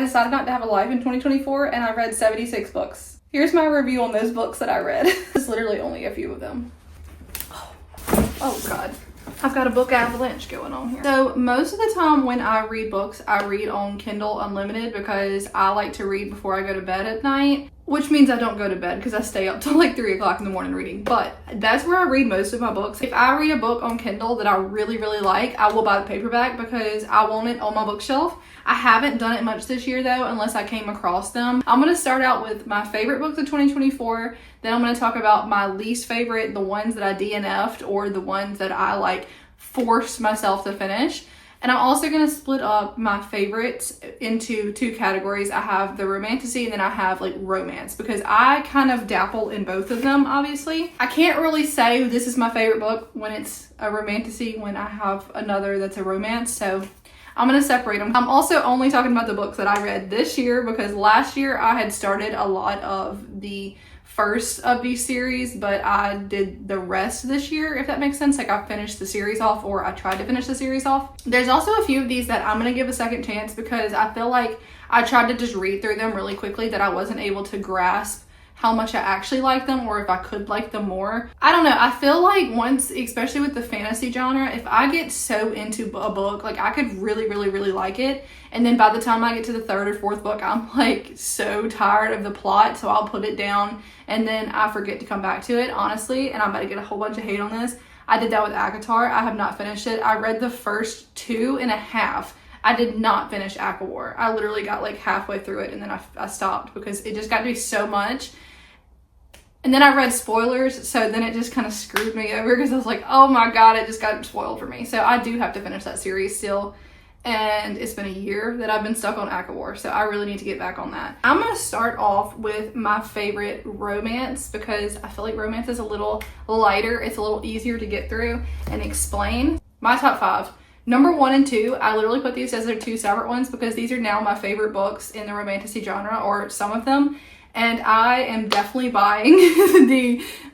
I decided not to have a life in 2024 and I read 76 books. Here's my review on those books that I read. It's literally only a few of them. Oh God. I've got a book avalanche going on here. So most of the time when I read books, I read on Kindle Unlimited because I like to read before I go to bed at night, which means I don't go to bed because I stay up till like 3 o'clock in the morning reading. But that's where I read most of my books. If I read a book on Kindle that I really, really like, I will buy the paperback because I want it on my bookshelf. I haven't done it much this year though, unless I came across them. I'm going to start out with my favorite books of 2024. Then I'm going to talk about my least favorite, the ones that I DNF'd or the ones that I like forced myself to finish. And I'm also going to split up my favorites into 2 categories. I have the romantasy and then I have like romance because I kind of dabble in both of them, obviously. I can't really say this is my favorite book when it's a romantasy when I have another that's a romance. So I'm going to separate them. I'm also only talking about the books that I read this year because last year I had started a lot of the first of these series, but I did the rest this year, if that makes sense. Like I finished the series off, or I tried to finish the series off. There's also a few of these that I'm going to give a second chance because I feel like I tried to just read through them really quickly that I wasn't able to grasp how much I actually like them or if I could like them more. I don't know. I feel like once, especially with the fantasy genre, if I get so into a book, like I could really, really, really like it. And then by the time I get to the 3rd or 4th book, I'm like so tired of the plot. So I'll put it down and then I forget to come back to it, honestly. And I'm about to get a whole bunch of hate on this. I did that with ACOTAR. I have not finished it. I read the first 2.5. I did not finish ACOWAR. I literally got like halfway through it and then I stopped because it just got to be so much. And then I read spoilers, so then it just kind of screwed me over because I was like, oh my God, it just got spoiled for me. So I do have to finish that series still. And it's been a year that I've been stuck on ACOWAR, so I really need to get back on that. I'm going to start off with my favorite romance because I feel like romance is a little lighter. It's a little easier to get through and explain. My top 5. Number 1 and 2, I literally put these as their 2 separate ones because these are now my favorite books in the romantasy genre, or some of them. And I am definitely buying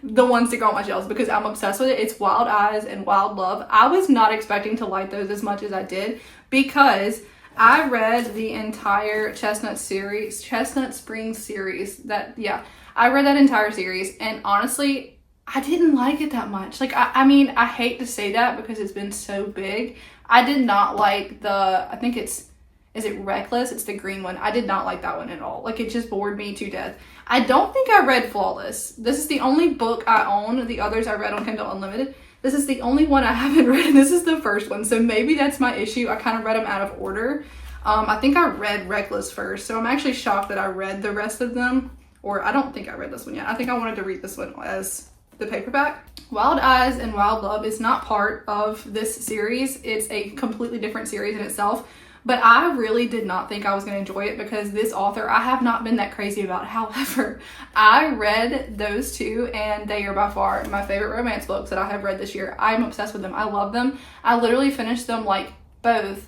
the ones that go on my shelves because I'm obsessed with it. It's Wild Eyes and Wild Love. I was not expecting to like those as much as I did because I read the entire Chestnut Springs series. I read that entire series and honestly, I didn't like it that much. Like, I mean, I hate to say that because it's been so big. I did not like I think is it Reckless? It's the green one. I did not like that one at all. Like, it just bored me to death. I don't think I read Flawless. This is the only book I own. The others I read on Kindle Unlimited. This is the only one I haven't read, and this is the first one. So maybe that's my issue. I kind of read them out of order. I think I read Reckless first, so I'm actually shocked that I read the rest of them. Or I don't think I read this one yet. I think I wanted to read this one as the paperback. Wild Eyes and Wild Love is not part of this series. It's a completely different series in itself. But I really did not think I was going to enjoy it because this author, I have not been that crazy about. However, I read those 2 and they are by far my favorite romance books that I have read this year. I'm obsessed with them. I love them. I literally finished them like both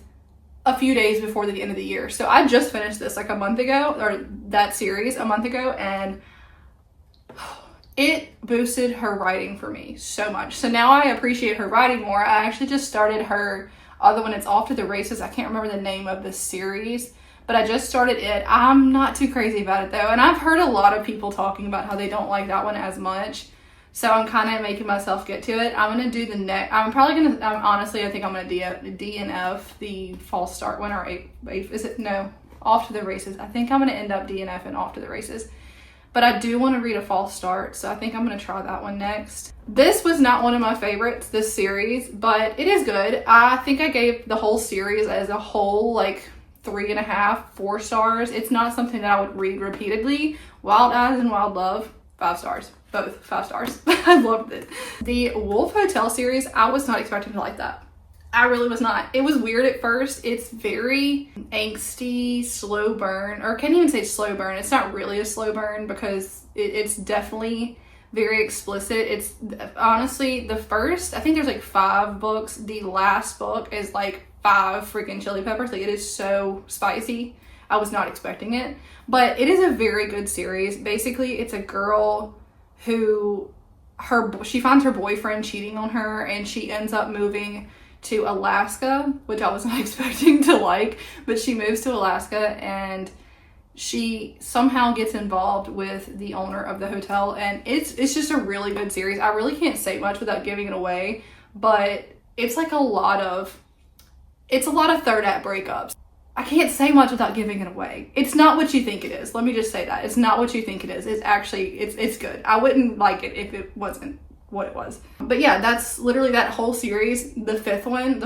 a few days before the end of the year. So I just finished this like a month ago, or that series a month ago, and it boosted her writing for me so much. So now I appreciate her writing more. I actually just started her other one. It's Off to the Races. I can't remember the name of the series, but I just started it. I'm not too crazy about it though, and I've heard a lot of people talking about how they don't like that one as much, so I'm kind of making myself get to it. I'm gonna do the next. Honestly, I think I'm gonna DNF the false start one, or Off to the Races. I think I'm gonna end up DNF and Off to the Races. But I do want to read A False Start, so I think I'm going to try that one next. This was not one of my favorites, this series, but it is good. I think I gave the whole series as a whole like 3.5, 4 stars. It's not something that I would read repeatedly. Wild Eyes and Wild Love, 5 stars. Both 5 stars. I loved it. The Wolf Hotel series, I was not expecting to like that. I really was not. It was weird at first. It's very angsty, slow burn, or can't even say slow burn. It's not really a slow burn because it's definitely very explicit. It's honestly the first, I think there's like 5 books. The last book is like 5 freaking chili peppers. Like, it is so spicy. I was not expecting it, but it is a very good series. Basically, it's a girl who she finds her boyfriend cheating on her and she ends up moving to Alaska, which I was not expecting to like, but she moves to Alaska and she somehow gets involved with the owner of the hotel, and it's just a really good series. I really can't say much without giving it away, but it's like a lot of third act breakups. I can't say much without giving it away. It's not what you think it is. Let me just say that. It's not what you think it is. It's actually, it's good. I wouldn't like it if it wasn't what it was. But yeah, that's literally that whole series. The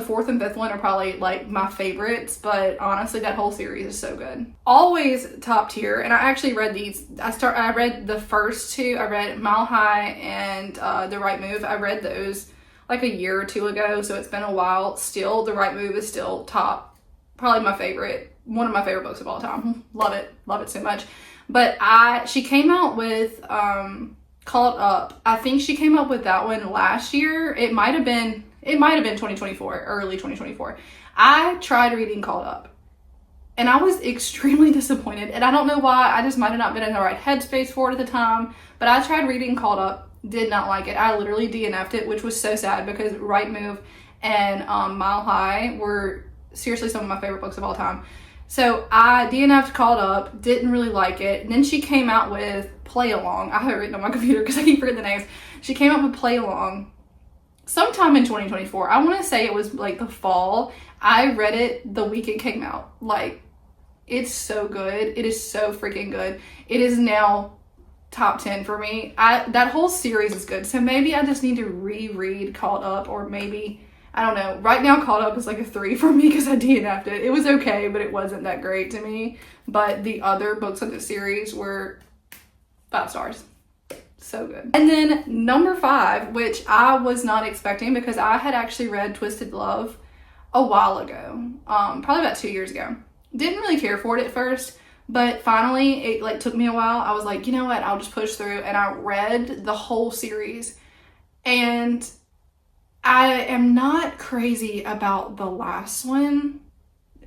fourth and fifth one are probably like my favorites, but honestly that whole series is so good. Always top tier, and I actually read these. I read the first two. I read Mile High and The Right Move. I read those like a year or two ago, so it's been a while. Still, The Right Move is still top, probably my favorite, one of my favorite books of all time. Love it so much. But she came out with Called Up. I think she came up with that one last year. It might have been 2024, early 2024. I tried reading Called Up and I was extremely disappointed, and I don't know why. I just might have not been in the right headspace for it at the time, but I tried reading Called Up, did not like it. I literally DNF'd it, which was so sad because Right Move and Mile High were seriously some of my favorite books of all time. So I DNF'd Called Up, didn't really like it. And then she came out with Play Along. I have it written on my computer because I keep forgetting the names. She came out with Play Along sometime in 2024. I want to say it was like the fall. I read it the week it came out. Like, it's so good. It is so freaking good. It is now top 10 for me. That whole series is good. So maybe I just need to reread Called Up, or maybe, I don't know. Right now, Called Up is like a 3 for me because I DNF'd it. It was okay, but it wasn't that great to me. But the other books of the series were 5 stars. So good. And then number 5, which I was not expecting because I had actually read Twisted Love a while ago. Probably about 2 years ago. Didn't really care for it at first, but finally it like took me a while. I was like, you know what? I'll just push through, and I read the whole series. And I am not crazy about the last one,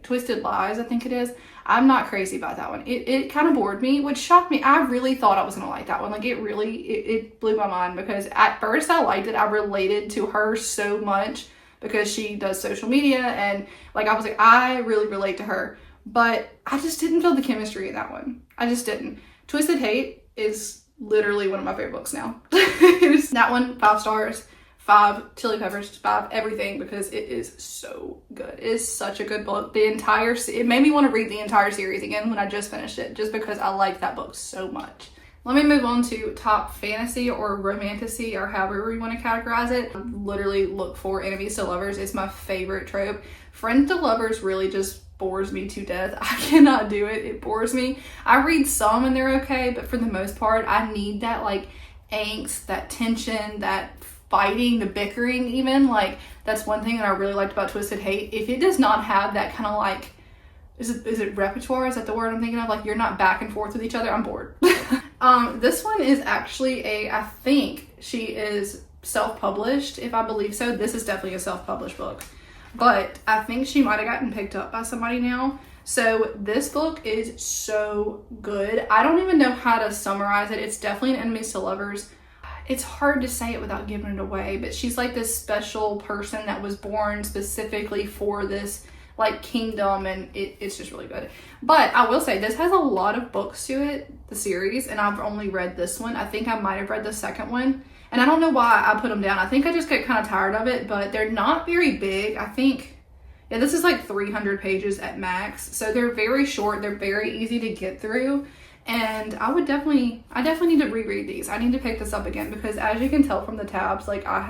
Twisted Lies, I think it is. I'm not crazy about that one. It kind of bored me, which shocked me. I really thought I was going to like that one. Like, it blew my mind because at first I liked it. I related to her so much because she does social media, and like, I was like, I really relate to her. But I just didn't feel the chemistry in that one. I just didn't. Twisted Hate is literally one of my favorite books now. That one, 5 stars. 5 chili peppers, 5 everything, because it is so good. It is such a good book. It made me want to read the entire series again when I just finished it, just because I like that book so much. Let me move on to top fantasy or romantasy, or however you want to categorize it. I literally look for enemies to lovers. It's my favorite trope. Friends to lovers really just bores me to death. I cannot do it. It bores me. I read some and they're okay, but for the most part, I need that like angst, that tension, that fighting, the bickering even. Like, that's one thing that I really liked about Twisted Hate. If it does not have that kind of like, is it repertoire? Is that the word I'm thinking of? Like, you're not back and forth with each other. I'm bored. This one is actually I think she is self-published, if I believe so. This is definitely a self-published book, but I think she might have gotten picked up by somebody now. So this book is so good. I don't even know how to summarize it. It's definitely an enemies to lovers. It's hard to say it without giving it away, but she's like this special person that was born specifically for this like kingdom, and it's just really good. But I will say this has a lot of books to it, the series, and I've only read this one. I think I might have read the second one, and I don't know why I put them down. I think I just get kind of tired of it, but they're not very big. I think, yeah, this is like 300 pages at max, so they're very short. They're very easy to get through. And I definitely need to reread these. I need to pick this up again because, as you can tell from the tabs, like, I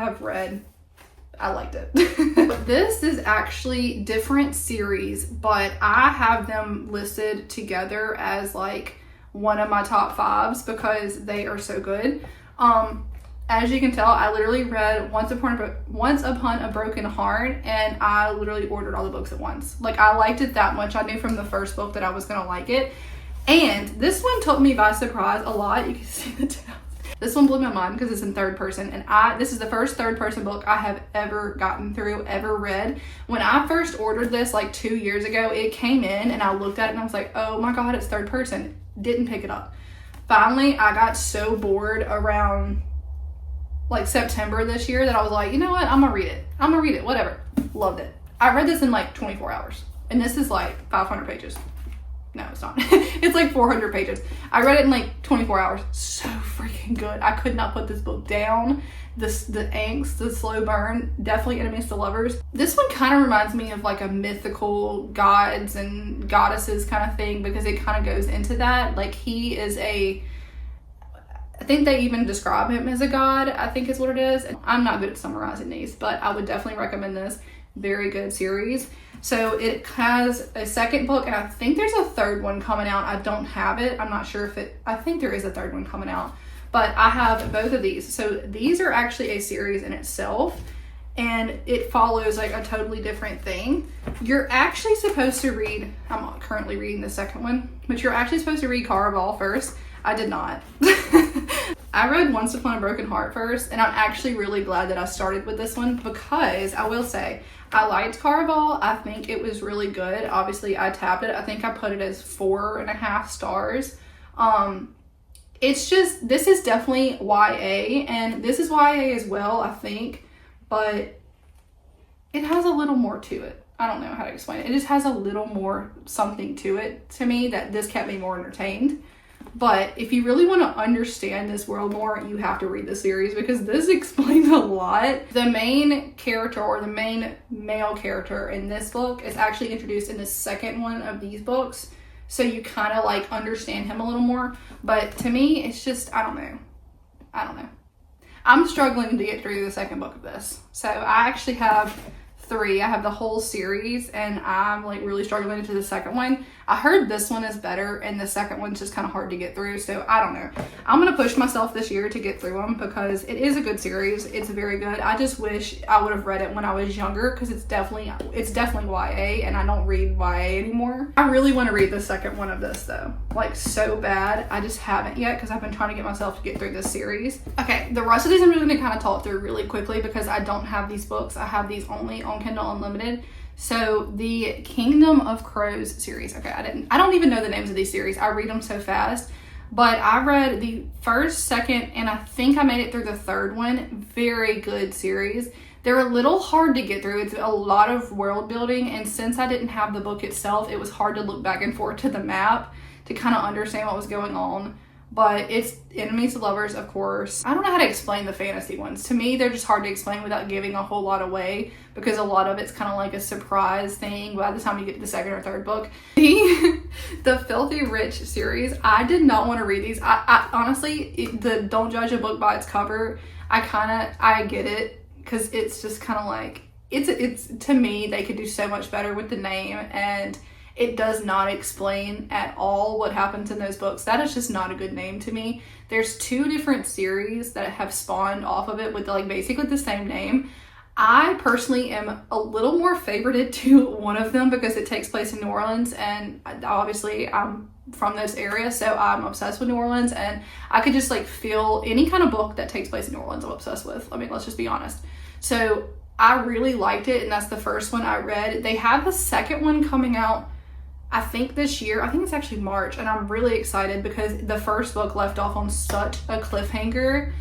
liked it. But this is actually different series, but I have them listed together as like one of my top 5s because they are so good. As you can tell, I literally read Once Upon a Broken Heart, and I literally ordered all the books at once. Like, I liked it that much. I knew from the first book that I was gonna like it. And this one took me by surprise a lot. You can see the tabs. This one blew my mind because it's in third person, and this is the first third person book I have ever gotten through, ever read. When I first ordered this like 2 years ago, it came in and I looked at it and I was like, oh my god, it's third person. Didn't pick it up. Finally, I got so bored around like September this year that I was like, you know what, I'm gonna read it, whatever. Loved it. I read this in like 24 hours. And this is like 500 pages. No, it's not. It's like 400 pages. I read it in like 24 hours. So freaking good. I could not put this book down. The angst, the slow burn, definitely enemies to lovers. This one kind of reminds me of like a mythical gods and goddesses kind of thing, because it kind of goes into that. Like he is I think they even describe him as a god, I think is what it is. And I'm not good at summarizing these, but I would definitely recommend this. Very good series. So it has a second book, and I think there's a third one coming out. I don't have it. I'm not sure if I think there is a third one coming out. But I have both of these. So these are actually a series in itself, and it follows like a totally different thing. You're actually supposed to read, I'm currently reading the second one, but you're actually supposed to read Caraval first. I did not. I read Once Upon a Broken Heart first, and I'm actually really glad that I started with this one, because I will say, I liked Caraval. I think it was really good. Obviously, I tapped it. I think I put it as 4.5 stars. It's just, this is definitely YA, and this is YA as well, I think, but it has a little more to it. I don't know how to explain it. It just has a little more something to it to me that this kept me more entertained. But if you really want to understand this world more, you have to read the series, because this explains a lot. The main character, or the main male character in this book, is actually introduced in the second one of these books. So you kind of like understand him a little more. But to me, it's just, I don't know. I'm struggling to get through the second book of this. So I actually have 3. I have the whole series, and I'm like really struggling into the second one. I heard this one is better, and the second one's just kind of hard to get through. So I don't know. I'm going to push myself this year to get through them, because it is a good series. It's very good. I just wish I would have read it when I was younger, because it's definitely YA, and I don't read YA anymore. I really want to read the second one of this though, like so bad. I just haven't yet, because I've been trying to get myself to get through this series. Okay, the rest of these I'm just going to kind of talk through really quickly, because I don't have these books. I have these only on Kindle Unlimited. So the Kingdom of Crows series. Okay, I don't even know the names of these series. I read them so fast. But I read the first, second, and I think I made it through the third one. Very good series. They're a little hard to get through. It's a lot of world building, and since I didn't have the book itself, it was hard to look back and forth to the map to kind of understand what was going on. But it's enemies to lovers, of course. I don't know how to explain the fantasy ones. To me, they're just hard to explain without giving a whole lot away, because a lot of it's kind of like a surprise thing by the time you get to the second or third book. The Filthy Rich series, I did not want to read these. I honestly, don't judge a book by its cover. I get it, because it's just kind of like, it's to me, they could do so much better with the name, and it does not explain at all what happens in those books. That is just not a good name to me. There's 2 different series that have spawned off of it with like basically the same name. I personally am a little more favorited to one of them, because it takes place in New Orleans, and obviously I'm from this area, so I'm obsessed with New Orleans, and I could just like feel any kind of book that takes place in New Orleans I'm obsessed with. I mean, let's just be honest. So I really liked it, and that's the first one I read. They have the second one coming out, I think this year. I think it's actually March, and I'm really excited, because the first book left off on such a cliffhanger.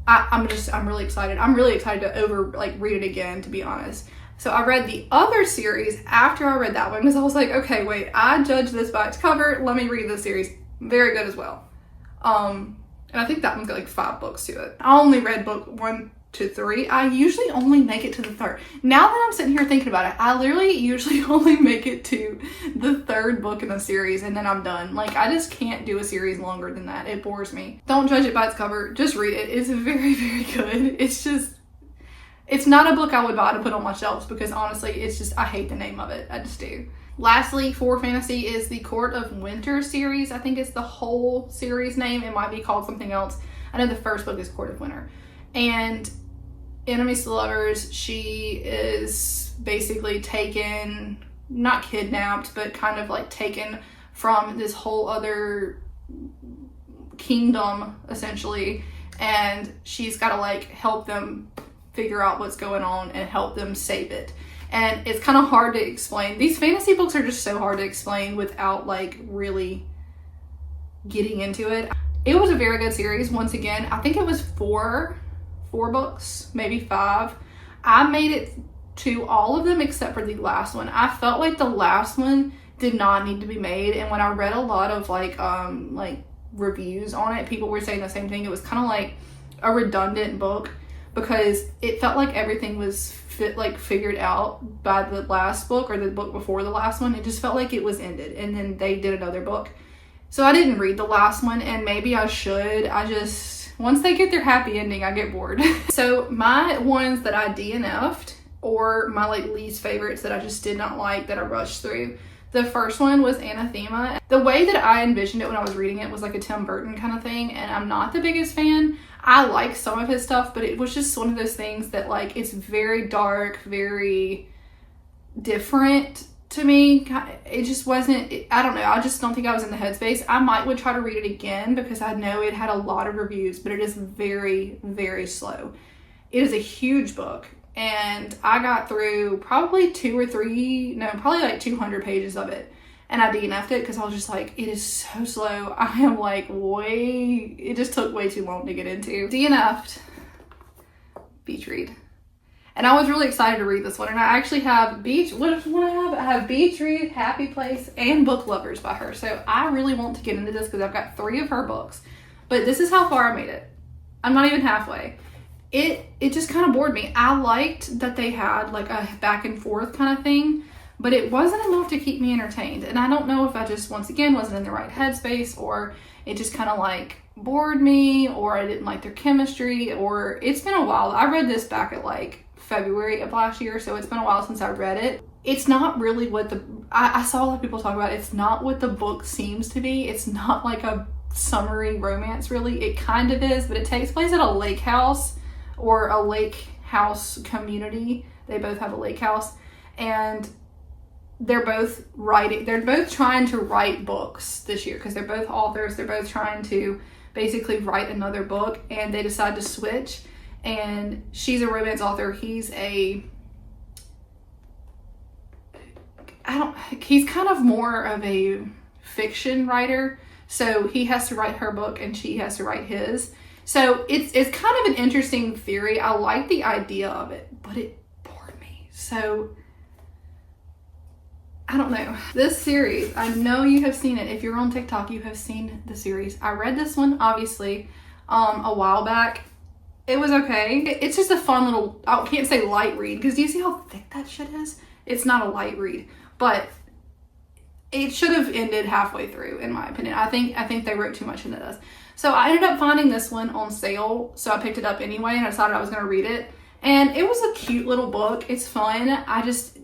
I'm really excited. I'm really excited to read it again, to be honest. So I read the other series after I read that one, because I was like, okay, wait, I judged this by its cover. Let me read this series. Very good as well. And I think that one's got like 5 books to it. I only read book 1 to 3. I usually only make it to the 3rd. Now that I'm sitting here thinking about it, I literally usually only make it to the 3rd book in the series, and then I'm done. Like, I just can't do a series longer than that. It bores me. Don't judge it by its cover. Just read it. It's very, very good. It's not a book I would buy to put on my shelves, because honestly, it's just, I hate the name of it. I just do. Lastly, for fantasy is the Court of Winter series. I think it's the whole series name. It might be called something else. I know the first book is Court of Winter. And enemies to lovers, she is basically taken, not kidnapped, but kind of like taken from this whole other kingdom, essentially. And she's got to like help them figure out what's going on and help them save it. And it's kind of hard to explain. These fantasy books are just so hard to explain without like really getting into it. It was a very good series. Once again, I think it was four books, maybe 5. I made it to all of them except for the last one. I felt like the last one did not need to be made, and when I read a lot of like reviews on it, people were saying the same thing. It was kind of like a redundant book because it felt like everything was figured out by the last book or the book before the last one. It just felt like it was ended, and then they did another book. So I didn't read the last one, and maybe I should. Once they get their happy ending, I get bored. So my ones that I DNF'd, or my like least favorites that I just did not like, that I rushed through. The first one was Anathema. The way that I envisioned it when I was reading it was like a Tim Burton kind of thing, and I'm not the biggest fan. I like some of his stuff, but it was just one of those things that like, it's very dark, very different to me. It just wasn't, I don't know, I just don't think I was in the headspace. I would try to read it again because I know it had a lot of reviews, but it is very, very slow. It is a huge book, and I got through probably probably like 200 pages of it, and I DNF'd it because I was just like, it is so slow. I am like it just took way too long to get into. DNF'd beach read. And I was really excited to read this one. And I actually have what one I have? I have Beach Read, Happy Place, and Book Lovers by her. So I really want to get into this because I've got 3 of her books. But this is how far I made it. I'm not even halfway. It just kind of bored me. I liked that they had like a back and forth kind of thing, but it wasn't enough to keep me entertained. And I don't know if I just, once again, wasn't in the right headspace, or it just kind of like bored me, or I didn't like their chemistry, or it's been a while. I read this back at like February of last year, so it's been a while since I read it. It's not really what I saw a lot of people talk about. It's not what the book seems to be. It's not like a summery romance, really. It kind of is, but it takes place at a lake house, or a lake house community. They both have a lake house, and they're both trying to write books this year because they're both authors. They're both trying to basically write another book, and they decide to switch. And she's a romance author. He's kind of more of a fiction writer. So he has to write her book and she has to write his. So it's kind of an interesting theory. I like the idea of it, but it bored me. So I don't know. This series, I know you have seen it. If you're on TikTok, you have seen the series. I read this one, obviously, a while back. It was okay. It's just a fun little, I can't say light read, because do you see how thick that shit is? It's not a light read, but it should have ended halfway through, in my opinion. I think they wrote too much into this. So I ended up finding this one on sale, so I picked it up anyway, and I decided I was going to read it. And it was a cute little book. It's fun.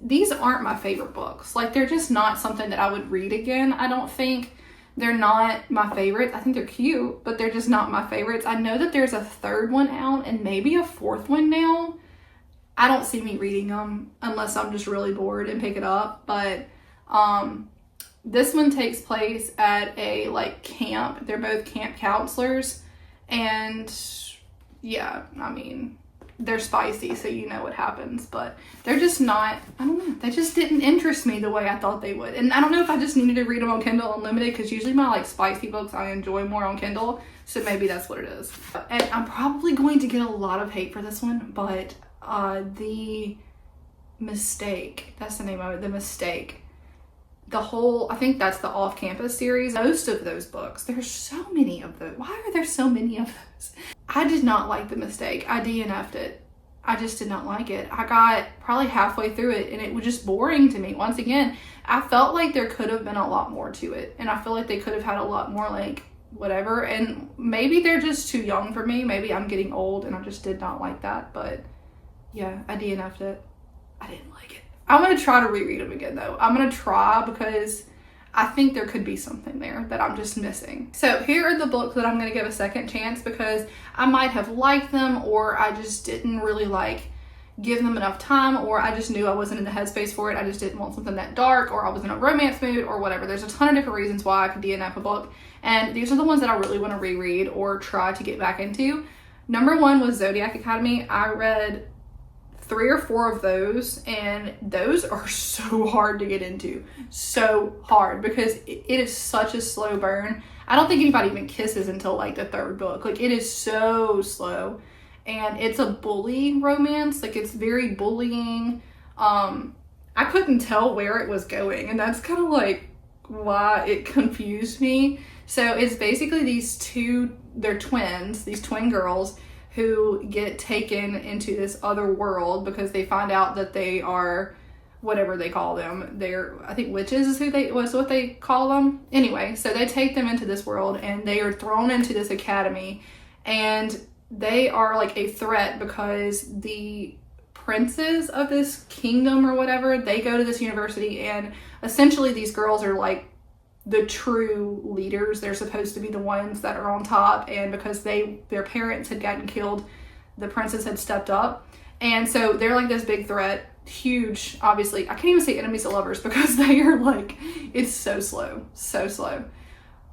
These aren't my favorite books. Like, they're just not something that I would read again, I don't think. They're not my favorites. I think they're cute, but they're just not my favorites. I know that there's a 3rd one out and maybe a 4th one now. I don't see me reading them unless I'm just really bored and pick it up. But this one takes place at a like camp. They're both camp counselors, and yeah, I mean, they're spicy, so you know what happens, but they're just not, I don't know, they just didn't interest me the way I thought they would. And I don't know if I just needed to read them on Kindle Unlimited, because usually my like spicy books I enjoy more on Kindle, so maybe that's what it is. And I'm probably going to get a lot of hate for this one, but The Mistake, that's the name of it, The Mistake. I think that's the off-campus series. Most of those books, there's so many of those. Why are there so many of those? I did not like The Mistake. I DNF'd it. I just did not like it. I got probably halfway through it and it was just boring to me. Once again, I felt like there could have been a lot more to it. And I feel like they could have had a lot more like whatever. And maybe they're just too young for me. Maybe I'm getting old and I just did not like that. But yeah, I DNF'd it. I didn't like it. I'm going to try to reread them again though. I'm going to try because I think there could be something there that I'm just missing. So here are the books that I'm going to give a second chance because I might have liked them, or I just didn't really like give them enough time, or I just knew I wasn't in the headspace for it. I just didn't want something that dark, or I was in a romance mood, or whatever. There's a ton of different reasons why I could DNF a book. And these are the ones that I really want to reread or try to get back into. Number 1 was Zodiac Academy. I read 3 or 4 of those, and those are so hard to get into. So hard, because it is such a slow burn. I don't think anybody even kisses until like the 3rd book. Like, it is so slow, and it's a bully romance. Like, it's very bullying. I couldn't tell where it was going, and that's kind of like why it confused me. So it's basically they're twins, these twin girls who get taken into this other world because they find out that they are whatever they call them. I think witches is what they call them. Anyway, so they take them into this world and they are thrown into this academy, and they are like a threat because the princes of this kingdom or whatever, they go to this university, and essentially these girls are like the true leaders. They're supposed to be the ones that are on top, and because their parents had gotten killed, the princes had stepped up, and so they're like this big threat, huge. Obviously, I can't even say enemies to lovers because they are like, it's so slow,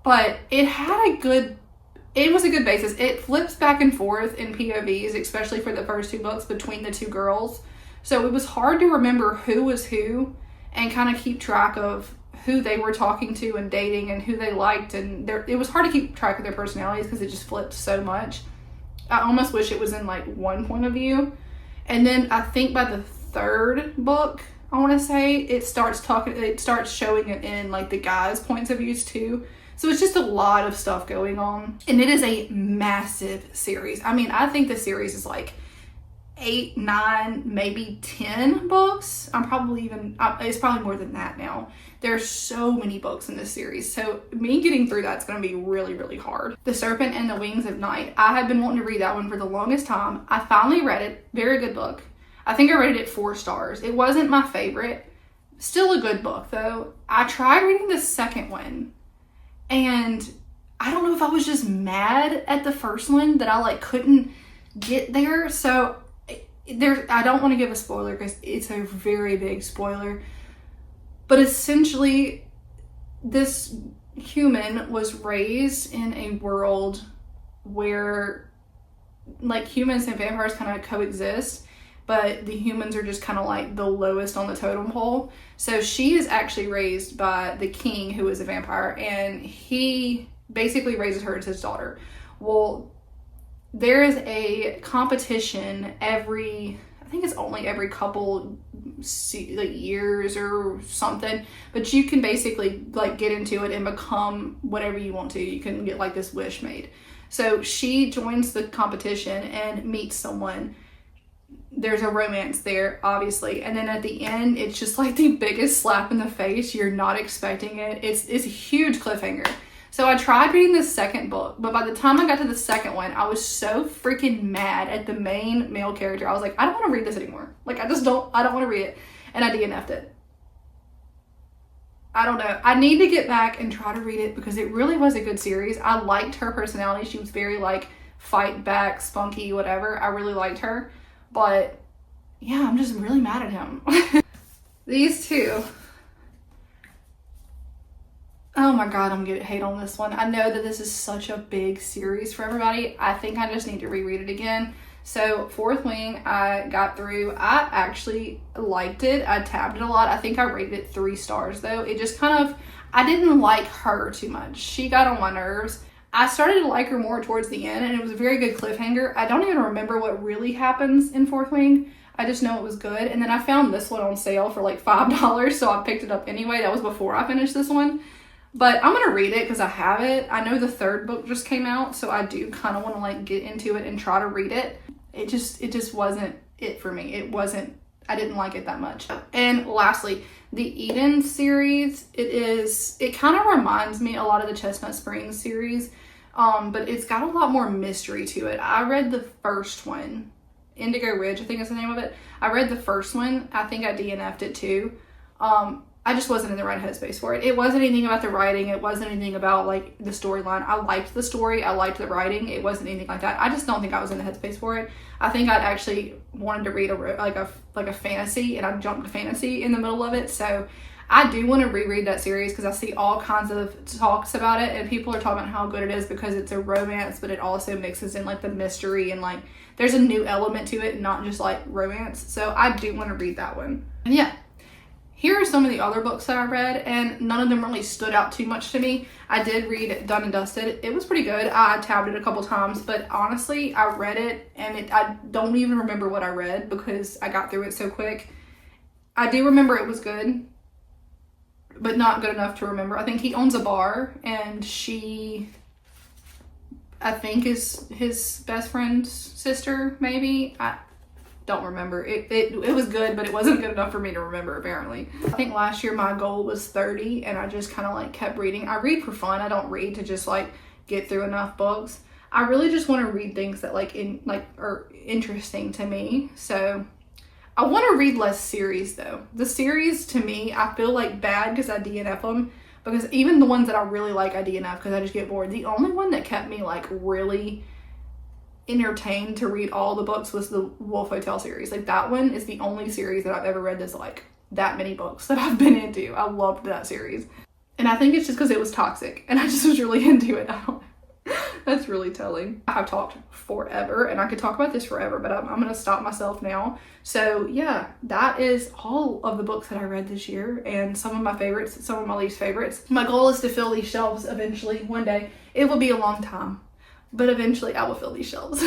but it was a good basis. It flips back and forth in POVs, especially for the first 2 books between the 2 girls, so it was hard to remember who was who and kind of keep track of who they were talking to and dating and who they liked, and it was hard to keep track of their personalities because it just flipped so much. I almost wish it was in like one point of view. And then I think by the 3rd book, I want to say, it starts showing it in like the guys' points of views too. So it's just a lot of stuff going on, and it is a massive series. I mean, I think the series is like 8, 9, maybe 10 books. It's probably more than that now. There's so many books in this series, so me getting through that's going to be really, really hard. The Serpent and the Wings of Night. I had been wanting to read that one for the longest time. I finally read it. Very good book. I think I rated it 4 stars. It wasn't my favorite. Still a good book though. I tried reading the second one, and I don't know if I was just mad at the first one that I like couldn't get there. So I don't want to give a spoiler because it's a very big spoiler, but essentially this human was raised in a world where like humans and vampires kind of coexist, but the humans are just kind of like the lowest on the totem pole. So she is actually raised by the king, who is a vampire, and he basically raises her as his daughter. Well, there is a competition I think it's only every couple like years or something, but you can basically like get into it and become whatever you want to. You can get like this wish made. So she joins the competition and meets someone. There's a romance there, obviously, and then at the end it's just like the biggest slap in the face. You're not expecting it. It's a huge cliffhanger. So I tried reading the second book, but by the time I got to the second one, I was so freaking mad at the main male character. I was like, I don't want to read this anymore. Like, I don't want to read it. And I DNF'd it. I don't know. I need to get back and try to read it because it really was a good series. I liked her personality. She was very like fight back, spunky, whatever. I really liked her. But yeah, I'm just really mad at him. These 2. Oh my god, I'm gonna hate on this one. I know that this is such a big series for everybody. I think I just need to reread it again. So, Fourth Wing, I got through. I actually liked it. I tabbed it a lot. I think I rated it 3 stars though. It just kind of, I didn't like her too much. She got on my nerves. I started to like her more towards the end, and it was a very good cliffhanger. I don't even remember what really happens in Fourth Wing. I just know it was good. And then I found this one on sale for like $5, so I picked it up anyway. That was before I finished this one. But I'm going to read it because I have it. I know the 3rd book just came out, so I do kind of want to like get into it and try to read it. It just wasn't it for me. I didn't like it that much. And lastly, the Eden series, it kind of reminds me a lot of the Chestnut Springs series, but it's got a lot more mystery to it. I read the first one, Indigo Ridge, I think is the name of it. I read the first one. I think I DNF'd it too. I just wasn't in the right headspace for it. It wasn't anything about the writing. It wasn't anything about like the storyline. I liked the story. I liked the writing. It wasn't anything like that. I just don't think I was in the headspace for it. I think I'd actually wanted to read a fantasy, and I jumped to fantasy in the middle of it. So I do want to reread that series because I see all kinds of talks about it, and people are talking about how good it is because it's a romance, but it also mixes in like the mystery and like there's a new element to it, not just like romance. So I do want to read that one. And yeah. Here are some of the other books that I read, and none of them really stood out too much to me. I did read Done and Dusted. It was pretty good. I tabbed it a couple times, but honestly, I read it, and I don't even remember what I read because I got through it so quick. I do remember it was good, but not good enough to remember. I think he owns a bar, and she, I think, is his best friend's sister, maybe. I don't remember. It was good, but it wasn't good enough for me to remember, apparently. I think last year my goal was 30, and I just kind of like kept reading. I read for fun. I don't read to just like get through enough books. I really just want to read things that are interesting to me. So I want to read less series though. The series, to me, I feel like bad because I DNF them, because even the ones that I really like, I DNF because I just get bored. The only one that kept me like really entertained to read all the books was the Wolf Hotel series. Like, that one is the only series that I've ever read that's like that many books that I've been into. I loved that series. And I think it's just because it was toxic and I just was really into it. I don't That's really telling. I've talked forever and I could talk about this forever, but I'm going to stop myself now. So yeah, that is all of the books that I read this year, and some of my favorites, some of my least favorites. My goal is to fill these shelves eventually, one day. It will be a long time, but eventually I will fill these shelves.